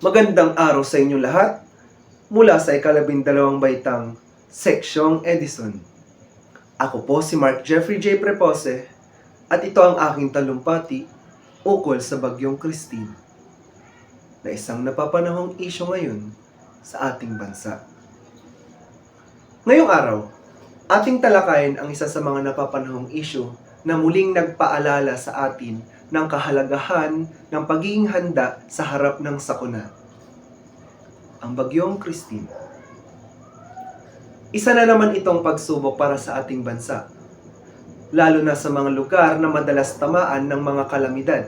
Magandang araw sa inyo lahat mula sa ika-12 baitang Seksyong Edison. Ako po si Mark Jeffrey J. Prepose at ito ang aking talumpati ukol sa Bagyong Christine na isang napapanahong isyu ngayon sa ating bansa. Ngayong araw, ating talakayin ang isa sa mga napapanahong isyu na muling nagpaalala sa atin ng kahalagahan ng pagiging handa sa harap ng sakuna. Ang Bagyong Christine. Isa na naman itong pagsubok para sa ating bansa, lalo na sa mga lugar na madalas tamaan ng mga kalamidad.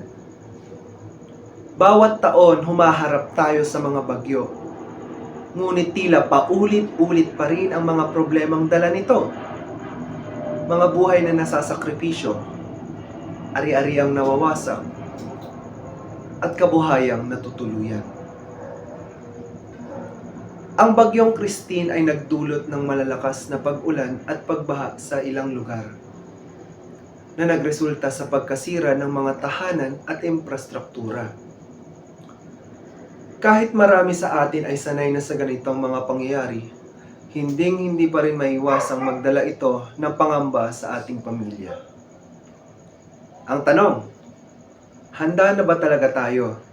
Bawat taon humaharap tayo sa mga bagyo, ngunit tila paulit-ulit pa rin ang mga problemang dala nito. Mga buhay na nasasakripisyo, ari-ariang nawawasak, at kabuhayang natutuluyan. Ang Bagyong Christine ay nagdulot ng malalakas na pag-ulan at pagbaha sa ilang lugar, na nagresulta sa pagkasira ng mga tahanan at infrastruktura. Kahit marami sa atin ay sanay na sa ganitong mga pangyayari, hindi pa rin maiwasang magdala ito ng pangamba sa ating pamilya. Ang tanong, handa na ba talaga tayo?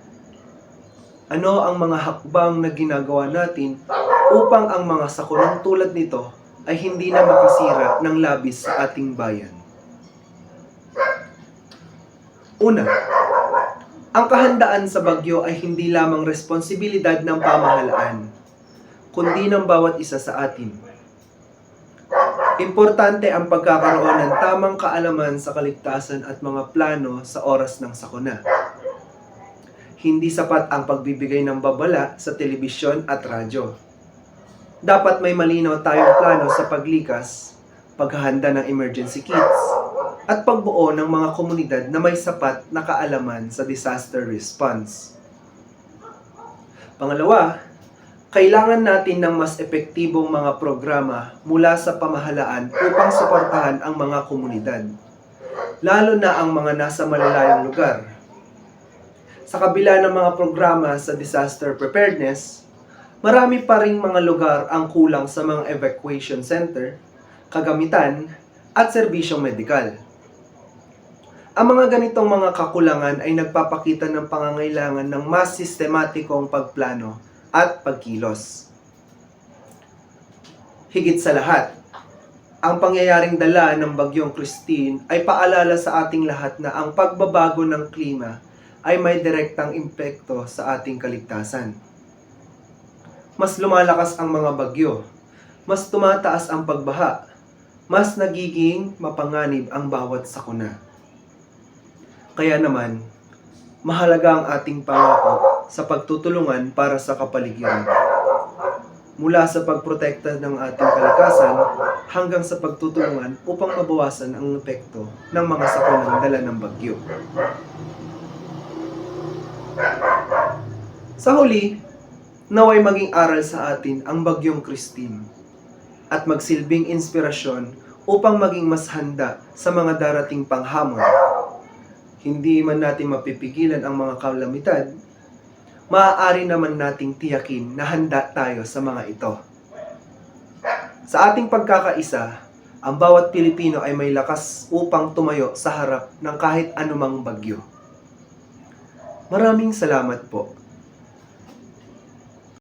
Ano ang mga hakbang na ginagawa natin upang ang mga sakunang tulad nito ay hindi na makasira ng labis sa ating bayan? Una, ang kahandaan sa bagyo ay hindi lamang responsibilidad ng pamahalaan, kundi ng bawat isa sa atin. Importante ang pagkakaroon ng tamang kaalaman sa kaligtasan at mga plano sa oras ng sakuna. Hindi sapat ang pagbibigay ng babala sa telebisyon at radyo. Dapat may malinaw tayong plano sa paglikas, paghahanda ng emergency kits, at pagbuo ng mga komunidad na may sapat na kaalaman sa disaster response. Pangalawa, kailangan natin ng mas epektibong mga programa mula sa pamahalaan upang suportahan ang mga komunidad, lalo na ang mga nasa malalayong lugar. Sa kabila ng mga programa sa disaster preparedness, marami pa ring mga lugar ang kulang sa mga evacuation center, kagamitan, at serbisyong medikal. Ang mga ganitong mga kakulangan ay nagpapakita ng pangangailangan ng mas sistematikong pagplano at pagkilos. Higit sa lahat, ang pangyayaring dala ng Bagyong Christine ay paalala sa ating lahat na ang pagbabago ng klima ay may direktang impekto sa ating kaligtasan. Mas lumalakas ang mga bagyo, mas tumataas ang pagbaha, mas nagiging mapanganib ang bawat sakuna. Kaya naman, mahalaga ang ating pangako sa pagtutulungan para sa kapaligiran. Mula sa pagprotekta ng ating kalikasan hanggang sa pagtutulungan upang mabawasan ang epekto ng mga sakunang dala ng bagyo. Sa huli, naway maging aral sa atin ang Bagyong Christine at magsilbing inspirasyon upang maging mas handa sa mga darating pang hamon. Hindi man natin mapipigilan ang mga kalamidad, maaari naman nating tiyakin na handa tayo sa mga ito. Sa ating pagkakaisa, ang bawat Pilipino ay may lakas upang tumayo sa harap ng kahit anumang bagyo. Maraming salamat po.